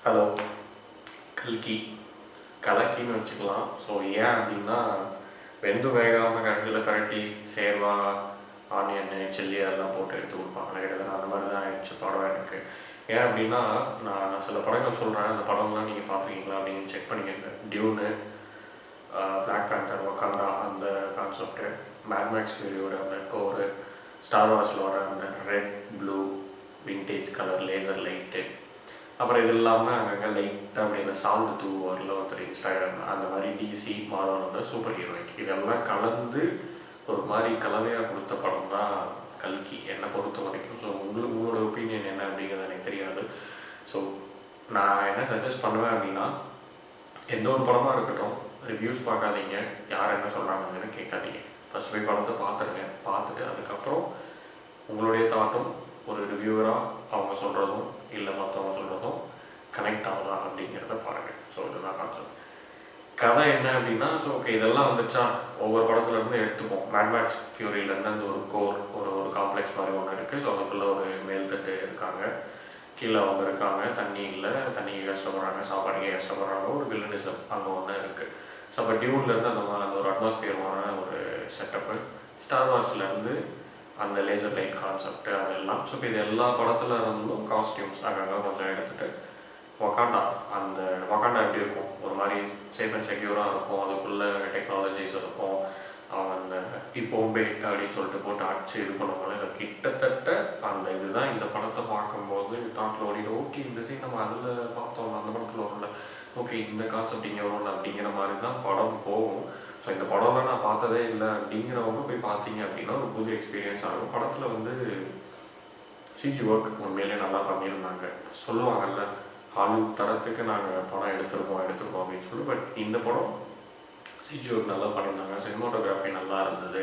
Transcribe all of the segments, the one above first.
Hello. கல்கி கலக்கின்னு வச்சுக்கலாம். So ஏன் அப்படின்னா வெந்து வேகாமல் கடைசியில் பரட்டி சேர்வா ஆனியன்னு சில்லி அதெல்லாம் போட்டு எடுத்து கொடுப்பாங்க. கிட்டத்தட்ட அந்த மாதிரி தான் ஆயிடுச்சு படம் எனக்கு. ஏன் அப்படின்னா நான் சில படங்கள் சொல்கிறேன், அந்த படம்லாம் நீங்கள் பார்த்துருக்கீங்களா அப்படின்னு செக் பண்ணிக்கங்க. டியூனு, பிளாக் பேந்தர், வக்காண்டா அந்த கான்செப்ட்டு, மேட்மேக்ஸ் ஃபியூரியோட அந்த கோரு, ஸ்டார் வார்ஸில் வர அந்த red blue vintage colour laser light, அப்புறம் இது இல்லாமல் அங்கங்கே லைட்டாக அப்படி இந்த சவுண்டு தூவாரில் ஒருத்தர் இன்ஸ்டாகிராம் அந்த மாதிரி டிசி மார்வலோட சூப்பர் ஹீரோய்க்கு இதெல்லாம் கலந்து ஒரு மாதிரி கலவையாக கொடுத்த படம் தான் கல்கி என்னை பொறுத்த வரைக்கும். ஸோ உங்களோட ஒப்பீனியன் என்ன அப்படிங்கிறது எனக்கு தெரியாது. ஸோ நான் என்ன சஜஸ்ட் பண்ணுவேன் அப்படின்னா, எந்த ஒரு படமாக இருக்கட்டும் ரிவ்யூஸ் பார்க்காதீங்க, யார் என்ன சொல்கிறாங்கன்னு கேட்காதீங்க. ஃபஸ்ட் போய் படத்தை பார்த்துருங்க. பார்த்துட்டு அதுக்கப்புறம் உங்களுடைய தாட்டும் ஒரு ரிவ்யூவராக அவங்க சொல்கிறதும் இல்லை மற்றவங்க சொல்கிறதும் கனெக்ட் ஆகுதா அப்படிங்கிறத பாருங்கள். ஸோ இதுதான் கான்செப்ட். கதை என்ன அப்படின்னா, ஸோ ஓகே இதெல்லாம் வந்துச்சா ஒவ்வொரு படத்துலேருந்து எடுத்துப்போம். மேட்மேக்ஸ் ஃபியூரியிலேருந்து அந்த ஒரு கோர் ஒரு காம்ப்ளெக்ஸ் மாதிரி ஒன்று இருக்குது. ஸோ அதுக்குள்ளே ஒரு மேல்தட்டு இருக்காங்க, கீழே அவங்க இருக்காங்க, தண்ணி இல்லை, தண்ணிக்கு கஷ்டப்படுறாங்க, சாப்பாடுக்கே கஷ்டப்படுறாங்க, ஒரு வில்லனிசம் அங்கே ஒன்று இருக்குது. ஸோ அப்போ டியூன்லேருந்து அந்த ஒரு அட்மாஸ்பியரான ஒரு செட்டப்பு, ஸ்டார் வார்ஸ்லேருந்து அந்த லேசர் லைட் கான்செப்ட் அதெல்லாம். ஸோ இப்போ இது எல்லா படத்தில் இருந்தும் காஸ்டியூம்ஸ் அங்கங்கே கொஞ்சம் எடுத்துகிட்டு வக்காண்டா அந்த வக்காண்டா எப்படி இருக்கும், ஒரு மாதிரி சேஃப் அண்ட் செக்யூராக இருக்கும், அதுக்குள்ளே டெக்னாலஜிஸ் இருக்கும். அவங்க அந்த இப்போம்பே அப்படின்னு சொல்லிட்டு போட்டு அடிச்சு இது பண்ணுவாங்க. கிட்டத்தட்ட அந்த இதுதான் இந்த படத்தை பார்க்கும்போது தாட்டில் ஓடிட்டு ஓகே இந்த சீன் நம்ம அதில் பார்த்தோம், அந்த படத்தில் வரும்ல, ஓகே இந்த கான்செப்ட் இங்கே வரும்ல அப்படிங்கிற மாதிரி தான் படம் போகும். ஸோ இந்த படம்லாம் நான் பார்த்ததே இல்லை அப்படிங்கிறவங்க போய் பார்த்தீங்க அப்படின்னா ஒரு புது எக்ஸ்பீரியன்ஸ் ஆகும். படத்தில் வந்து சிஜி ஒர்க் உண்மையிலே நல்லா பண்ணியிருந்தாங்க. சொல்லுவாங்கல்ல ஹாலிவுட் தரத்துக்கு நாங்கள் படம் எடுத்திருக்கோம் அப்படின்னு சொல்லி. பட் இந்த படம் சிஜி ஒர்க் நல்லா பண்ணியிருந்தாங்க, சினிமாட்டோகிராஃபி நல்லா இருந்தது.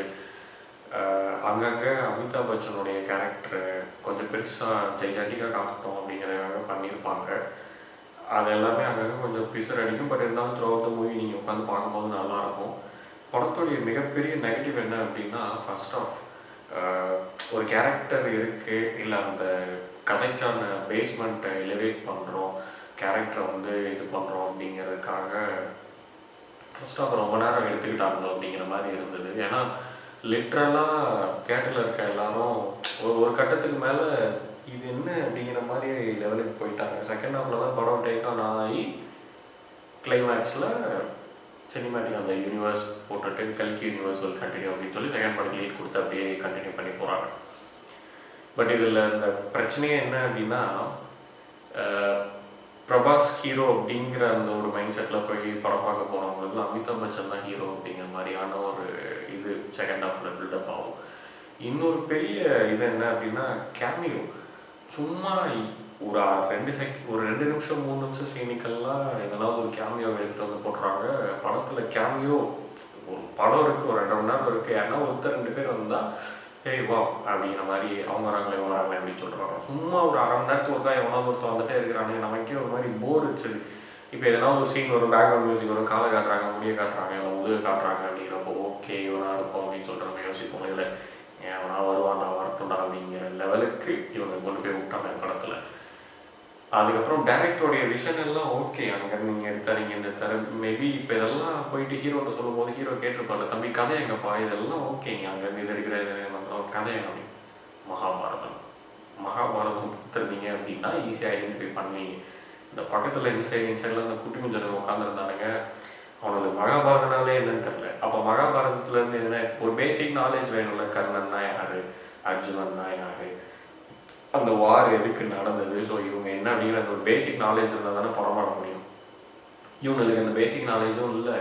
அங்கங்கே அமிதாப் பச்சனுடைய கேரக்டரு கொஞ்சம் பெருசாக ஜெய்ஜாட்டிக்காக காட்டணும் அப்படிங்கிறதாக பண்ணியிருப்பாங்க. அது எல்லாமே அங்கங்கே கொஞ்சம் பிசர் அடிக்கும். பட் இருந்தாலும் த்ரூ அவுட் த மூவி நீங்கள் உட்காந்து பார்க்கும்போது நல்லாயிருக்கும். படத்துடைய மிகப்பெரிய நெகட்டிவ் என்ன அப்படின்னா, ஃபர்ஸ்ட் ஆஃப் ஒரு கேரக்டர் இருக்குது, இல்லை அந்த கதைக்கான பேஸ்மெண்ட்டை எலிவேட் பண்ணுறோம், கேரக்டரை வந்து இது பண்ணுறோம் அப்படிங்கிறதுக்காக ஃபர்ஸ்ட் ஆஃப் ரொம்ப நேரம் எடுத்துக்கிட்டாங்களோ அப்படிங்கிற மாதிரி இருந்தது. ஏன்னா லிட்ரலாக தியேட்டரில் இருக்க எல்லாரும் ஒரு கட்டத்துக்கு மேலே இது என்ன அப்படிங்கிற மாதிரி லெவலுக்கு போயிட்டாங்க. செகண்ட் ஹாஃபில் தான் படம் டேக் ஆன் ஆகி கிளைமேக்ஸில் சினிமேட்டிக் அந்த யூனிவர்ஸ் போட்டுட்டு கல்கி யூனிவர்ஸ் will கண்டினியூ அப்படின்னு சொல்லி செகண்ட் படம் லீட் கொடுத்து அப்படியே கண்டினியூ பண்ணி போகிறாங்க. பட் இதில் இந்த பிரச்சனையே என்ன அப்படின்னா, பிரபாஸ் ஹீரோ அப்படிங்கிற அந்த ஒரு மைண்ட் செட்டில் போய் படம் பார்க்க போகிறவங்களுக்கு அமிதாப் பச்சன் தான் ஹீரோ அப்படிங்கிற மாதிரியான ஒரு இது செகண்ட் ஹாஃபில் பில்டப் ஆகும். இன்னொரு பெரிய இது என்ன அப்படின்னா கேமியோ. சும்மா ஒரு ரெண்டு நிமிஷம் 3 நிமிஷம் சீனிக்கெல்லாம் இதெல்லாம் ஒரு கேமியோ எடுத்துகிட்டு வந்து போட்டுறாங்க. படத்தில் கேமியோ ஒரு படம் இருக்குது, ஒரு 2 மணி நேரம் இருக்குது, ஏன்னா ஒருத்தர் 2 பேர் வந்தால் ஏய் வா அப்படிங்கிற மாதிரி அவங்க வராங்களே அப்படின்னு சொல்கிறாங்க. சும்மா ஒரு அரை மணி நேரத்துக்கு ஒருக்கா எவனாவது ஒருத்தர் வந்துட்டே இருக்கிறாங்க, நமக்கே ஒரு மாதிரி போர் வச்சுது. இப்போ எதனா ஒரு சீன் வரும், பேக்ரவுண்ட் மியூசிக் வரும், காலை காட்டுறாங்க, முடிய காட்டுறாங்க, இல்லை முதுகு காட்டுறாங்க அப்படிங்கிறப்போ ஓகே இவனாக இருக்கும் அப்படின்னு சொல்கிறவங்க யோசிப்போம். இல்லை எவனா வருவான்டா வரட்டும்டா அப்படிங்கிற லெவலுக்கு இவங்க கொண்டு போய் விட்டாங்க படத்தில். அதுக்கப்புறம் டேரக்டருடைய விஷன் எல்லாம் ஓகே, அங்கே நீங்கள் எடுத்தாரிங்க இந்த எடுத்தாரு மேபி. இப்போ இதெல்லாம் போயிட்டு ஹீரோட்ட சொல்லும் போது ஹீரோ கேட்டிருப்பார்ல, தம்பி கதை எங்கப்பா, இதெல்லாம் ஓகே நீ அங்கே இது இருக்கிற கதை அப்படி. மகாபாரதம் பார்த்துருந்தீங்க அப்படின்னா ஈஸியாக ஐடென்டிஃபை பண்ணுவீங்க. இந்த பக்கத்தில் இந்த சைடில் அந்த குட்டி குஞ்சனை உட்காந்துருந்தானுங்க, அவனுக்கு மகாபாரதனாலே என்னன்னு தெரில. அப்போ மகாபாரதத்துலேருந்து என்ன ஒரு பேசிக் நாலேஜ் வேணும்ல, கர்ணன்னா யார், அர்ஜுனன்னா யார், அந்த வார் எதுக்கு நடந்தது, ஸோ இவங்க என்ன அப்படிங்கிற அந்த ஒரு பேசிக் நாலேஜ் இருந்தால் தானே படம் பண்ண முடியும். இவங்களுக்கு அந்த பேசிக் நாலேஜும் இல்லை.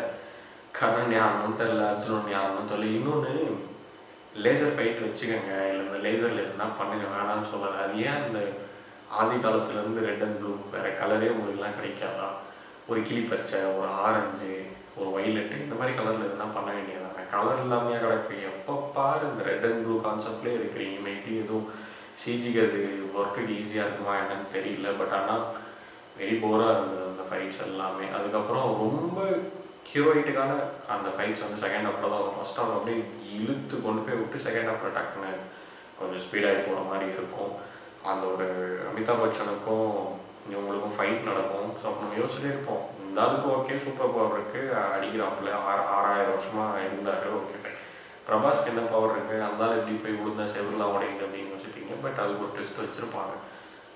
கர்ணன் யாருன்னு தெரில, அர்ஜுனன் யாருன்னு தெரியல. இன்னொன்று லேசர் ஃபைட் வச்சுக்கோங்க, இல்லை இந்த லேசரில் இருந்தால் பண்ணுங்க, வேணான்னு சொல்லலை. அது ஏன் அந்த ஆதி காலத்துலேருந்து ரெட் அண்ட் ப்ளூ வேறு கலரே உங்களுக்குலாம் கிடைக்காதா? ஒரு கிளி பச்சை, ஒரு ஆரஞ்சு, ஒரு வைலட்டு, இந்த மாதிரி கலரில் இருந்தால் பண்ண வேண்டியதாங்க. கலர் இல்லாமையா கிடக்குறீங்க. எப்போ பாரு இந்த ரெட் அண்ட் ப்ளூ கான்செப்ட்லேயே இருக்கிறீங்க. மேபி எதுவும் சிஜிக்கு அது ஒர்க்குக்கு ஈஸியாக இருக்குமா என்னன்னு தெரியல. பட் ஆனால் வெரி போராக இருந்தது அந்த ஃபைட்ஸ் எல்லாமே. அதுக்கப்புறம் ரொம்ப ஹீரோயிட்டுக்கான அந்த ஃபைட்ஸ் வந்து செகண்ட் ஹாஃபில் தான். ஃபர்ஸ்ட் ஹாஃப் அப்படியே இழுத்து கொண்டு போய் விட்டு செகண்ட் ஹாஃபில் டக்குன்னு கொஞ்சம் ஸ்பீடாகி போகிற மாதிரி இருக்கும். அந்த ஒரு அமிதாப் பச்சனுக்கும் இவங்களுக்கும் ஃபைட் நடக்கும். ஸோ அப்போ நம்ம யோசிச்சுட்டே இருப்போம், இந்த ஆளுக்கு ஓகே சூப்பர் பவர் இருக்குது, அடிக்கிறாப்புல 6000 வருஷமாக இருந்தார், ஓகே ஃபைன். பிரபாஸ்க்கு என்ன பவர் இருக்குது, அந்த ஆள் எப்படி போய் விழுந்தா செவர்லாம் உடையுது அப்படின்னு யோசிப்பீங்க. பட் அதுக்கு ஒரு டெஸ்ட் வச்சுருப்பாங்க,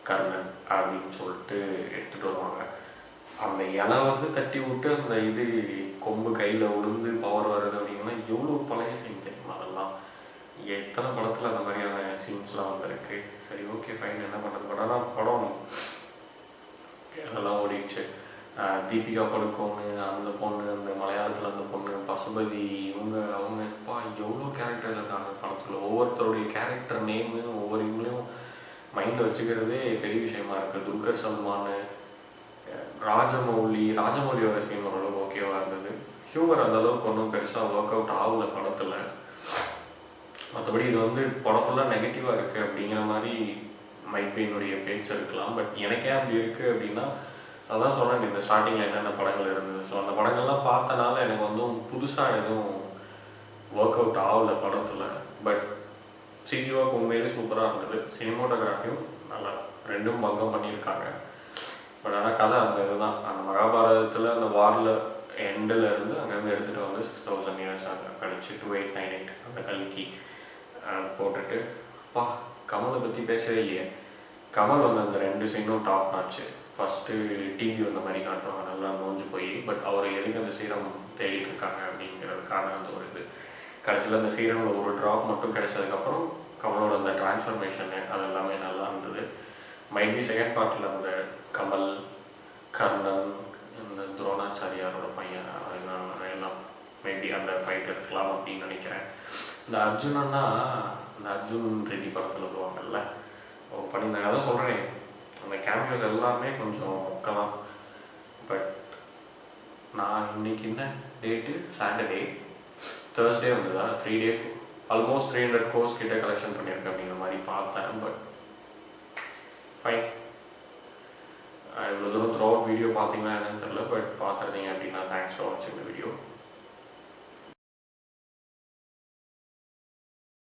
கர்ணன் அப்படின்னு சொல்லிட்டு எடுத்துகிட்டு வருவாங்க. அந்த இலை வந்து தட்டி விட்டு அந்த இது கொம்பு கையில் விழுந்து பவர் வருது அப்படின்னா எவ்வளோ பழைய சீன் தெரியுமா அதெல்லாம். எத்தனை படத்தில் அந்த மாதிரியான சீன்ஸ்லாம் வந்திருக்கு. சரி ஓகே ஃபைன், என்ன பண்ணுறது. பட் ஆனால் படம் அதெல்லாம் ஓடிடுச்சு. தீபிகா படுகோன்னு அந்த பொண்ணு, அந்த மலையாளத்தில் அந்த பொண்ணு பசுபதி, அவங்க எப்பா எவ்வளோ கேரக்டர் இருக்காங்க படத்தில். ஒவ்வொருத்தருடைய கேரக்டர் நேமு ஒவ்வொரு இவங்களையும் மைண்டில் வச்சுக்கிறதே பெரிய விஷயமா இருக்குது. துல்கர் சல்மான், ராஜமௌலியோட சீன் ஓரளவுக்கு ஓகேவாக இருந்தது. ஹியூமர் அந்தளவுக்கு ஒன்றும் பெருசாக ஒர்க் அவுட் ஆகலை படத்தில். மற்றபடி இது வந்து படம் ஃபுல்லாக நெகட்டிவாக இருக்குது அப்படிங்கிற மாதிரி மைட்பீனுடைய பேச்சு இருக்கலாம். பட் எனக்கே அப்படி இருக்குது அப்படின்னா, அதான் சொன்னேன் இந்த ஸ்டார்டிங்கில் என்னென்ன படங்கள் இருந்தது. ஸோ அந்த படங்கள்லாம் பார்த்தனால எனக்கு வந்து புதுசாக எதுவும் ஒர்க் அவுட் ஆகலை படத்தில். பட் சிஜி ஒர்க் உண்மையிலே சூப்பராக இருந்தது. சினிமோட்டோகிராஃபியும் நல்லா, ரெண்டும் பங்கம் பண்ணியிருக்காங்க. பட் ஆனால் கதை அந்த இதுதான், அந்த மகாபாரதத்தில் அந்த வாரில் எண்டில் இருந்து அங்கேருந்து எடுத்துகிட்டு வந்து 6000 இயர்ஸ் அங்கே கழிச்சு 2898 அந்த கல்கி போட்டுட்டு. கமலை பற்றி பேசவே இல்லையே. கமல் வந்து அந்த 2 சீனும் டாப் ஆச்சு. ஃபஸ்ட்டு டிவி வந்த மாதிரி காட்டுவாங்க, நல்லா நோஞ்சு போய். பட் அவர் எதுக்கு அந்த சீரம் தேடிட்டு இருக்காங்க அப்படிங்கிறதுக்கான அந்த ஒரு இது. கடைசியில் அந்த சீரமில் ஒரு ட்ராப் மட்டும் கிடைச்சதுக்கப்புறம் கமலோட அந்த டிரான்ஸ்ஃபர்மேஷனு அது எல்லாமே நல்லா இருந்தது. மைட்பி செகண்ட் பார்ட்டில் அந்த கமல், கர்ணன், இந்த துரோணாச்சாரியாரோட பையன் எல்லாம் மேபி அந்த ஃபைட் இருக்கலாம் அப்படின்னு நினைக்கிறேன். இந்த அர்ஜுனன்னா இந்த அர்ஜுன் ரெட்டி படத்தில் வருவாங்கல்ல, அவங்க பண்ணியிருந்தாங்க. அதான் சொல்கிறேன், அந்த கேமியோஸ் எல்லாமே கொஞ்சம் மொக்கலாம். பட் நான் இன்னைக்கு என்ன டேட்டு, சாட்டர்டே, தேர்ஸ்டே வந்ததா, 3 days ஆல்மோஸ்ட் 300 crores கிட்ட கலெக்ஷன் பண்ணியிருக்கேன் அப்படிங்கிற மாதிரி பார்த்தேன். But fine. இவ்வளோ தூரம் த்ரூ அவுட் வீடியோ பார்த்தீங்கன்னா என்னன்னு தெரியல. பட் பார்த்துருந்தீங்க அப்படின்னா தேங்க்ஸ் ஃபார் வாட்சிங் த வீடியோ.